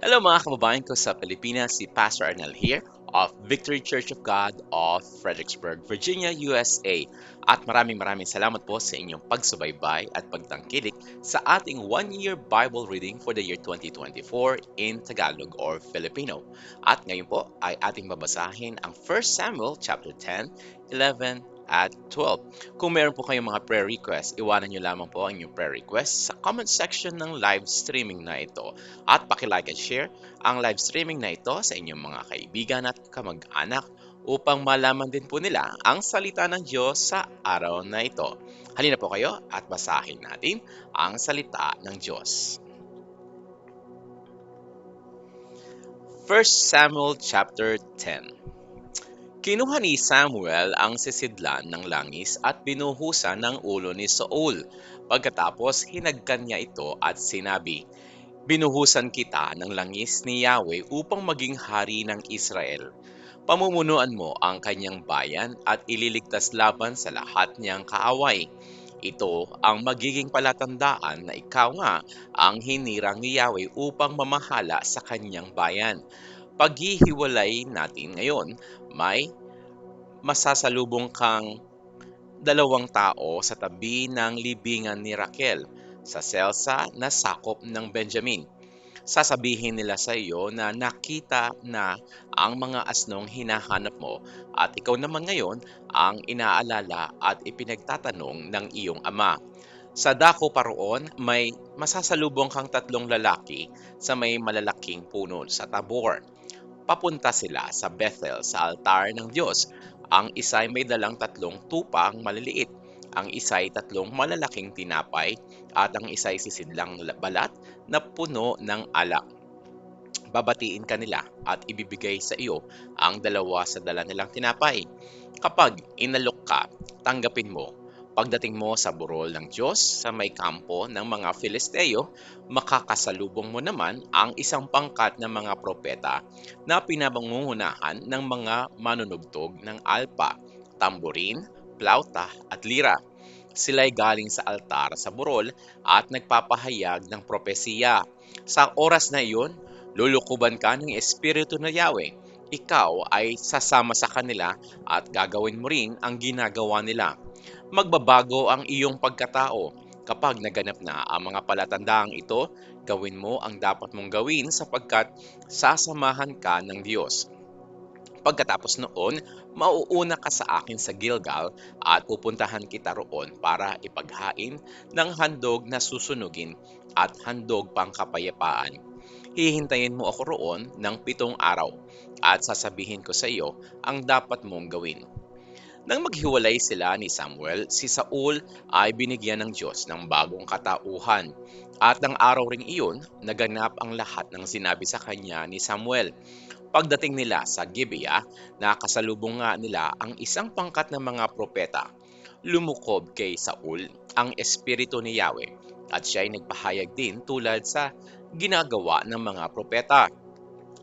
Hello mga kababayan ko sa Pilipinas, si Pastor Arnel here of Victory Church of God of Fredericksburg, Virginia, USA. At maraming salamat po sa inyong pagsubaybay at pagtangkilik sa ating one-year Bible reading for the year 2024 in Tagalog or Filipino. At ngayon po ay ating babasahin ang 1 Samuel chapter 10, 11, at 12. Kung meron po kayong mga prayer requests, iwanan nyo lamang po ang inyong prayer requests sa comment section ng live streaming na ito. At paki-like at share ang live streaming na ito sa inyong mga kaibigan at kamag-anak upang malaman din po nila ang salita ng Diyos sa araw na ito. Halina po kayo at basahin natin ang salita ng Diyos. 1 Samuel chapter 10. Kinuha ni Samuel ang sisidlan ng langis at binuhusan ng ulo ni Saul. Pagkatapos hinagkan niya ito at sinabi, "Binuhusan kita ng langis ni Yahweh upang maging hari ng Israel. Pamumunuan mo ang kanyang bayan at ililigtas laban sa lahat niyang kaaway. Ito ang magiging palatandaan na ikaw nga ang hinirang ni Yahweh upang mamahala sa kanyang bayan." Paghihiwalay natin ngayon, may masasalubong kang dalawang tao sa tabi ng libingan ni Raquel sa Selsa na sakop ng Benjamin. Sasabihin nila sa iyo na nakita na ang mga asnong hinahanap mo at ikaw naman ngayon ang inaalala at ipinagtatanong ng iyong ama. Sa dako pa roon, may masasalubong kang tatlong lalaki sa may malalaking puno sa Tabor. Papunta sila sa Bethel sa altar ng Diyos. Ang isa ay may dalang tatlong tupang maliliit, ang isa ay tatlong malalaking tinapay, at ang isa ay sisidlang balat na puno ng alak. Babatiin ka nila at ibibigay sa iyo ang dalawa sa dala nilang tinapay. Kapag inalok ka, tanggapin mo. Pagdating mo sa burol ng Diyos sa may kampo ng mga Filisteo, makakasalubong mo naman ang isang pangkat ng mga propeta na pinabangungunahan ng mga manunugtog ng alpa, tamborin, plauta at lira. Sila'y galing sa altar sa burol at nagpapahayag ng propesiya. Sa oras na iyon, lulukuban ka ng Espiritu na Yahweh. Ikaw ay sasama sa kanila at gagawin mo rin ang ginagawa nila. Magbabago ang iyong pagkatao. Kapag naganap na ang mga palatandaang ito, gawin mo ang dapat mong gawin sapagkat sasamahan ka ng Diyos. Pagkatapos noon, mauuna ka sa akin sa Gilgal at pupuntahan kita roon para ipaghain ng handog na susunugin at handog pang kapayapaan. Hihintayin mo ako roon ng 7 araw at sasabihin ko sa iyo ang dapat mong gawin. Nang maghiwalay sila ni Samuel, si Saul ay binigyan ng Diyos ng bagong katauhan. At ng araw ring iyon, naganap ang lahat ng sinabi sa kanya ni Samuel. Pagdating nila sa Gibeah, nakasalubong nga nila ang isang pangkat ng mga propeta. Lumukob kay Saul ang espiritu ni Yahweh at siya ay nagpahayag din tulad sa ginagawa ng mga propeta.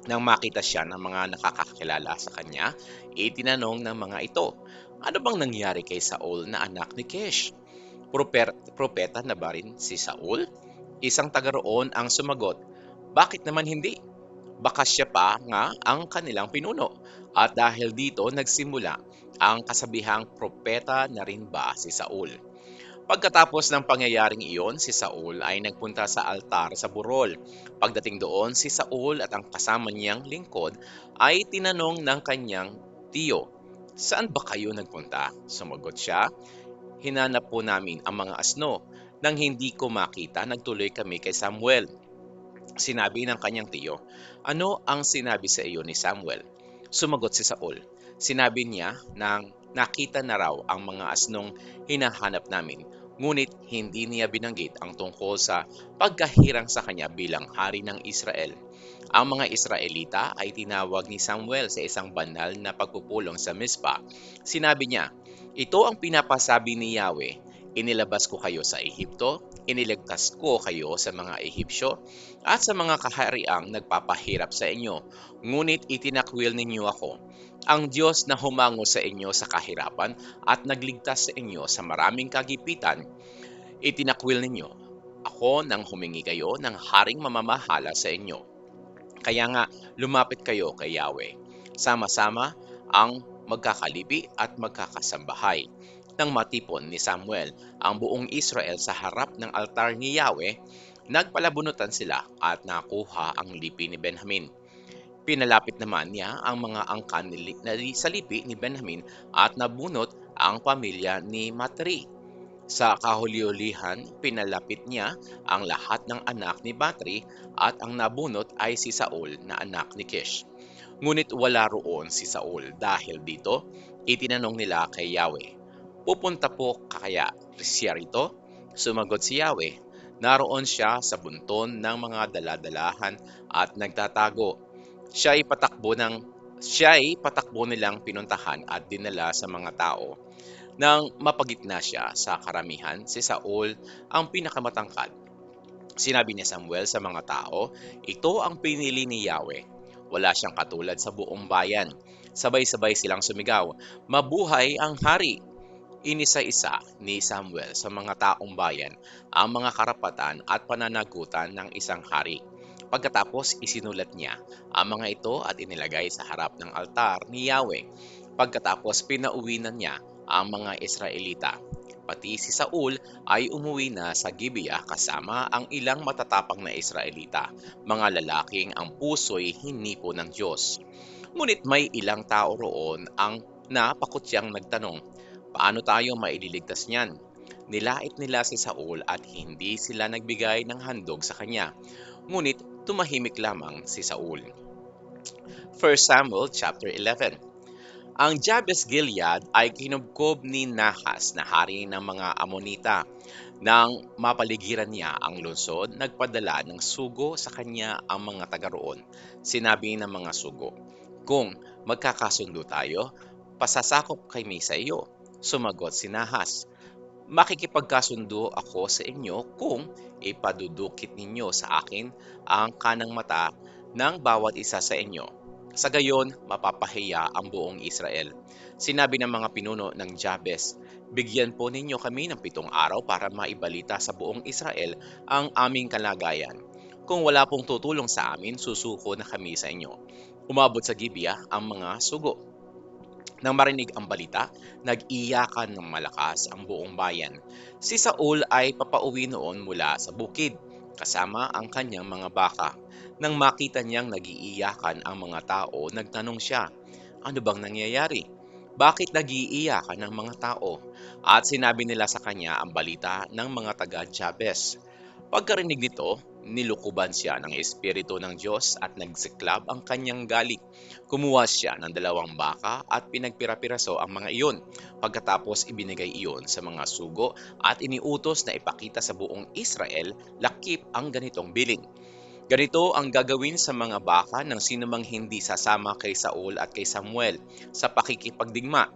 Nang makita siya ng mga nakakakilala sa kanya, itinanong ng mga ito, "Ano bang nangyari kay Saul na anak ni Kish? Propeta na ba rin si Saul?" Isang taga roon ang sumagot, "Bakit naman hindi? Baka siya pa nga ang kanilang pinuno. At dahil dito nagsimula ang kasabihang propeta na rin ba si Saul?" Pagkatapos ng pangyayaring iyon, si Saul ay nagpunta sa altar sa burol. Pagdating doon, si Saul at ang kasama niyang lingkod ay tinanong ng kanyang tiyo, "Saan ba kayo nagpunta?" Sumagot siya, "Hinanap po namin ang mga asno. Nang hindi ko makita, nagtuloy kami kay Samuel." Sinabi ng kanyang tiyo, "Ano ang sinabi sa iyo ni Samuel?" Sumagot si Saul, "Sinabi niya nang nakita na raw ang mga asnong hinahanap namin, ngunit hindi niya binanggit ang tungkol sa pagkahirang sa kanya bilang hari ng Israel." Ang mga Israelita ay tinawag ni Samuel sa isang banal na pagpupulong sa Mizpah. Sinabi niya, "Ito ang pinapasabi ni Yahweh, inilabas ko kayo sa Ehipto, iniligtas ko kayo sa mga Ehipsyo at sa mga kahariang nagpapahirap sa inyo. Ngunit itinakwil ninyo ako, ang Diyos na humango sa inyo sa kahirapan at nagligtas sa inyo sa maraming kagipitan. Itinakwil ninyo ako nang humingi kayo ng haring mamamahala sa inyo. Kaya nga, lumapit kayo kay Yahweh. Sama-sama ang magkakalibi at magkakasambahay. Nang matipon ni Samuel ang buong Israel sa harap ng altar ni Yahweh, nagpalabunutan sila at nakuha ang lipi ni Benjamin. Pinalapit naman niya ang mga angkan sa lipi ni Benjamin at nabunot ang pamilya ni Matri. Sa kahuli-hulihan, pinalapit niya ang lahat ng anak ni Matri at ang nabunot ay si Saul na anak ni Kish. Ngunit wala roon si Saul dahil dito, itinanong nila kay Yahweh, "Pupunta po kaya siya rito?" Sumagot si Yahweh, "Naroon siya sa bunton ng mga daladalahan at nagtatago." Siya ay patakbo nilang pinuntahan at dinala sa mga tao. Nang mapagitna siya sa karamihan, si Saul ang pinakamatangkad. Sinabi ni Samuel sa mga tao, "Ito ang pinili ni Yahweh. Wala siyang katulad sa buong bayan." Sabay-sabay silang sumigaw, "Mabuhay ang hari!" Inisa-isa ni Samuel sa mga taong bayan ang mga karapatan at pananagutan ng isang hari. Pagkatapos isinulat niya ang mga ito at inilagay sa harap ng altar ni Yahweh. Pagkatapos pinauwi na niya ang mga Israelita. Pati si Saul ay umuwi na sa Gibeah kasama ang ilang matatapang na Israelita, mga lalaking ang puso'y hinipo ng Diyos. Ngunit may ilang tao roon ang napakutyang nagtanong, "Paano tayo maililigtas niyan?" Nilait nila si Saul at hindi sila nagbigay ng handog sa kanya. Ngunit tumahimik lamang si Saul. 1 Samuel chapter 11. Ang Jabes Gilead ay kinubkob ni Nahas na hari ng mga Amonita. Nang mapaligiran niya ang lungsod, nagpadala ng sugo sa kanya ang mga taga roon. Sinabi ng mga sugo, "Kung magkakasundo tayo, pasasakop kami sa iyo." Sumagot si Nahas, "Makikipagkasundo ako sa inyo kung ipadudukit ninyo sa akin ang kanang mata ng bawat isa sa inyo. Sa gayon, mapapahiya ang buong Israel." Sinabi ng mga pinuno ng Jabes, "Bigyan po ninyo kami ng 7 araw para maibalita sa buong Israel ang aming kalagayan. Kung wala pong tutulong sa amin, susuko na kami sa inyo." Umabot sa Gibeah ang mga sugo. Nang marinig ang balita, nag-iyakan ng malakas ang buong bayan. Si Saul ay papauwi noon mula sa bukid, kasama ang kanyang mga baka. Nang makita niyang nag-iiyakan ang mga tao, nagtanong siya, "Ano bang nangyayari? Bakit nag-iiyakan ang mga tao?" At sinabi nila sa kanya ang balita ng mga taga-Jabes. Pagkarinig nito, nilukuban siya ng Espiritu ng Diyos at nagsiklab ang kanyang galit. Kumuha siya ng 2 baka at pinagpira-piraso ang mga iyon. Pagkatapos ibinigay iyon sa mga sugo at iniutos na ipakita sa buong Israel lakip ang ganitong bilin. "Ganito ang gagawin sa mga baka ng sinumang hindi sasama kay Saul at kay Samuel sa pakikipagdigma."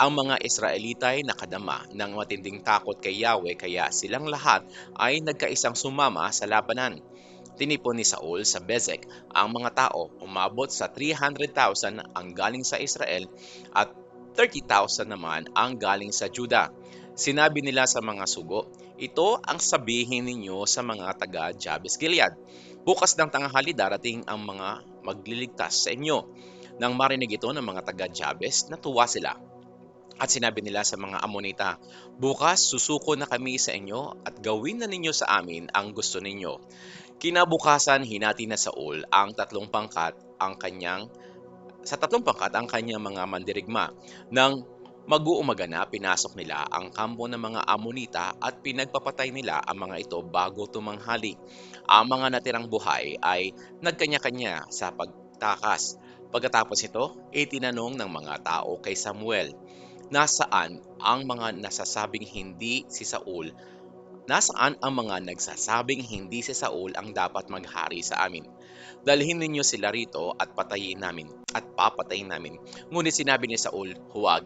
Ang mga Israelita ay nakadama ng matinding takot kay Yahweh kaya silang lahat ay nagkaisang sumama sa labanan. Tinipon ni Saul sa Bezek ang mga tao, umabot sa 300,000 ang galing sa Israel at 30,000 naman ang galing sa Juda. Sinabi nila sa mga sugo, "Ito ang sabihin ninyo sa mga taga Jabes Gilead. Bukas ng tanghali darating ang mga magliligtas sa inyo." Nang marinig ito ng mga taga Jabes, natuwa sila. At sinabi nila sa mga Amonita, "Bukas susuko na kami sa inyo at gawin na ninyo sa amin ang gusto ninyo." Kinabukasan hinati na Saul ang tatlong pangkat ang kanyang mga mandirigma. Nang mag-uumaga na, pinasok nila ang kampo ng mga Amonita at pinagpapatay nila ang mga ito bago tumanghali. Ang mga natirang buhay ay nagkanya-kanya sa pagtakas. Pagkatapos ito, itinanong ng mga tao kay Samuel, "Nasaan ang mga nasasabing hindi si Saul Nasaan ang mga nagsasabing hindi si Saul ang dapat maghari sa amin? Dalhin ninyo sila rito at papatayin namin." Ngunit sinabi ni Saul, "Huwag,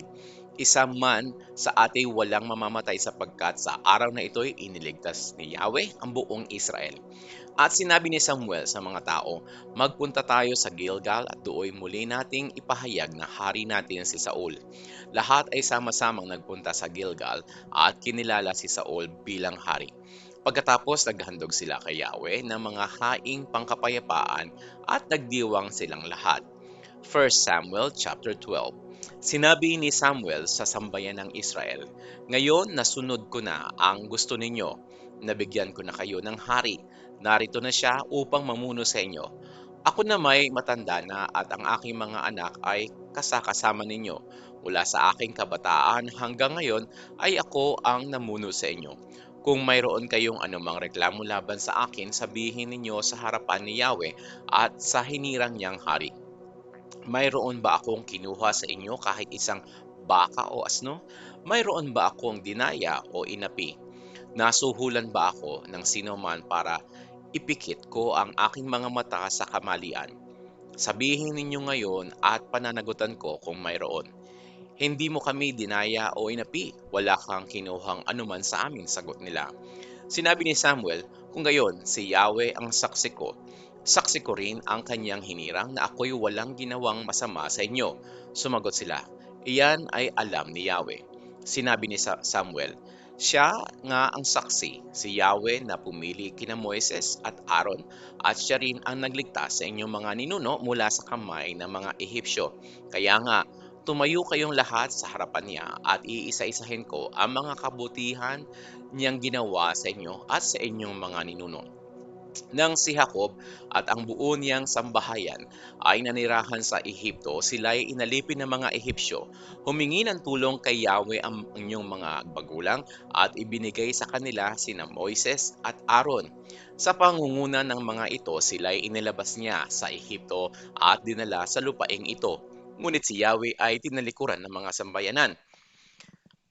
isa man sa atin walang mamamatay sapagkat sa araw na ito'y iniligtas ni Yahweh ang buong Israel." At sinabi ni Samuel sa mga tao, "Magpunta tayo sa Gilgal at dooy muli nating ipahayag na hari natin si Saul." Lahat ay sama-samang nagpunta sa Gilgal at kinilala si Saul bilang hari. Pagkatapos naghandog sila kay Yahweh ng mga haing pangkapayapaan at nagdiwang silang lahat. 1 Samuel chapter 12. Sinabi ni Samuel sa sambayan ng Israel, "Ngayon nasunod ko na ang gusto ninyo. Nabigyan ko na kayo ng hari. Narito na siya upang mamuno sa inyo. Ako na may matanda na at ang aking mga anak ay kasakasama ninyo. Mula sa aking kabataan hanggang ngayon ay ako ang namuno sa inyo. Kung mayroon kayong anumang reklamo laban sa akin, sabihin ninyo sa harapan ni Yahweh at sa hinirang niyang hari. Mayroon ba akong kinuha sa inyo kahit isang baka o asno? Mayroon ba akong dinaya o inapi? Nasuhulan ba ako ng sinuman para ipikit ko ang aking mga mata sa kamalian? Sabihin ninyo ngayon at pananagutan ko kung mayroon. Hindi mo kami dinaya o inapi. Wala kang kinuhang anuman sa amin, sagot nila. Sinabi ni Samuel, "Kung gayon, si Yahweh ang saksi ko. Saksi ko rin ang kanyang hinirang na ako'y walang ginawang masama sa inyo." Sumagot sila, "Iyan ay alam ni Yahweh." Sinabi ni Samuel, "Siya nga ang saksi, si Yahweh na pumili kina Moises at Aaron, at siya rin ang nagligtas sa inyong mga ninuno mula sa kamay ng mga Ehipsyo. Kaya nga, tumayo kayong lahat sa harapan niya at iisa-isahin ko ang mga kabutihan niyang ginawa sa inyo at sa inyong mga ninuno. Nang si Jacob at ang buo niyang sambahayan ay nanirahan sa Ehipto, sila ay inalipin ng mga Ehipsyo. Humingi ng tulong kay Yahweh ang inyong mga magulang at ibinigay sa kanila sina Moises at Aaron. Sa pangunguna ng mga ito, sila ay inilabas niya sa Ehipto at dinala sa lupaing ito. Ngunit si Yahweh ay tinalikuran ng mga sambayanan.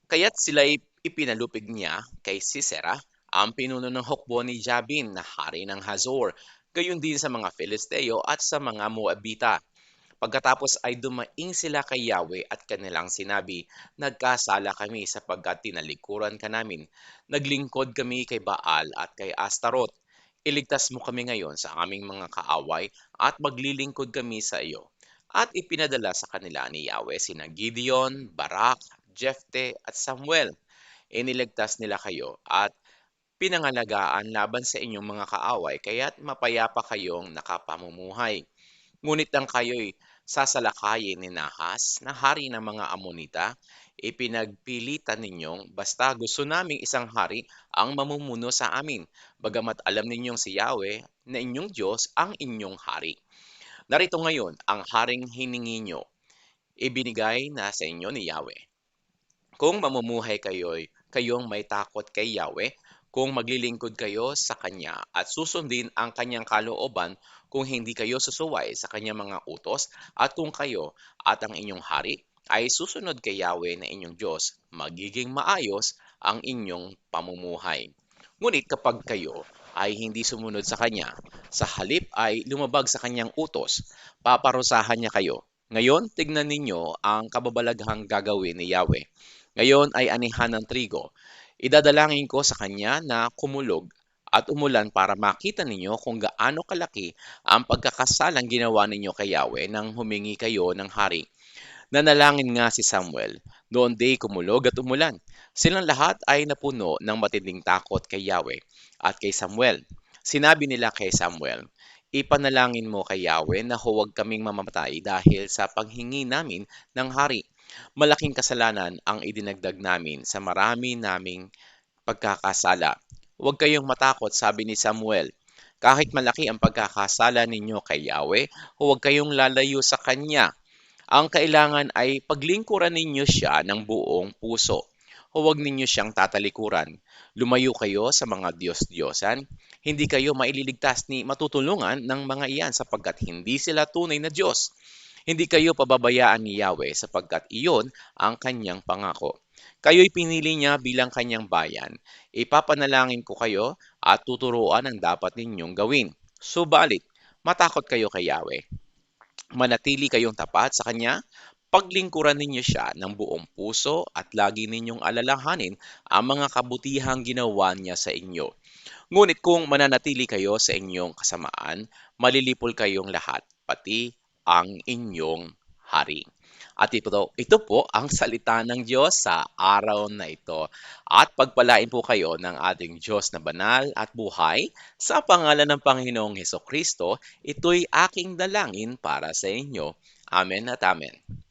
Kaya't sila'y ipinalupig niya kay Sisera, ang pinuno ng hukbo ni Jabin na hari ng Hazor, gayon din sa mga Filisteo at sa mga Moabita. Pagkatapos ay dumaing sila kay Yahweh at kanilang sinabi, "Nagkasala kami sapagkat tinalikuran ka namin. Naglingkod kami kay Baal at kay Astarot. Iligtas mo kami ngayon sa aming mga kaaway at maglilingkod kami sa iyo." At ipinadala sa kanila ni Yahweh sina Gideon, Barak, Jefte at Samuel. Iniligtas nila kayo at pinangalagaan laban sa inyong mga kaaway kaya't mapayapa kayong nakapamumuhay. Ngunit nang kayo'y sasalakayin ni Nahas na hari ng mga Amonita, ipinagpilitan ninyong basta gusto naming isang hari ang mamumuno sa amin, bagamat alam ninyong si Yahweh na inyong Diyos ang inyong hari. Narito ngayon ang haring hiningi nyo, ibinigay na sa inyo ni Yahweh. Kung mamumuhay kayong may takot kay Yahweh, kung maglilingkod kayo sa Kanya at susundin ang Kanyang kalooban, kung hindi kayo susuway sa Kanyang mga utos, at kung kayo at ang inyong hari ay susunod kay Yahweh na inyong Diyos, magiging maayos ang inyong pamumuhay. Ngunit kapag kayo ay hindi sumunod sa Kanya, sa halip ay lumabag sa Kanyang utos, paparusahan niya kayo. Ngayon, tignan ninyo ang kababalaghang gagawin ni Yahweh. Ngayon ay anihan ng trigo. Idadalangin ko sa kanya na kumulog at umulan para makita ninyo kung gaano kalaki ang pagkakasalang ginawa ninyo kay Yahweh nang humingi kayo ng hari. Nanalangin nga si Samuel. Doon day kumulog at umulan. Silang lahat ay napuno ng matinding takot kay Yahweh at kay Samuel. Sinabi nila kay Samuel, "Ipanalangin mo kay Yahweh na huwag kaming mamamatay dahil sa paghingi namin ng hari. Malaking kasalanan ang idinagdag namin sa marami naming pagkakasala." "Huwag kayong matakot," sabi ni Samuel. "Kahit malaki ang pagkakasala ninyo kay Yahweh, huwag kayong lalayo sa Kanya. Ang kailangan ay paglingkuran ninyo siya ng buong puso. Huwag ninyo siyang tatalikuran. Lumayo kayo sa mga Diyos-Diyosan. Hindi kayo maililigtas ni matutulungan ng mga iyan sapagkat hindi sila tunay na Diyos. Hindi kayo pababayaan ni Yahweh sapagkat iyon ang kanyang pangako. Kayo'y pinili niya bilang kanyang bayan. Ipapanalangin ko kayo at tuturuan ang dapat ninyong gawin. Subalit, matakot kayo kay Yahweh. Manatili kayong tapat sa Kanya, paglingkuran ninyo siya ng buong puso at lagi ninyong alalahanin ang mga kabutihang ginawa niya sa inyo. Ngunit kung mananatili kayo sa inyong kasamaan, malilipol kayong lahat, pati ang inyong hari. At ito po ang salita ng Diyos sa araw na ito. At pagpalain po kayo ng ating Diyos na banal at buhay sa pangalan ng Panginoong Heso Kristo, ito'y aking dalangin para sa inyo. Amen at amen.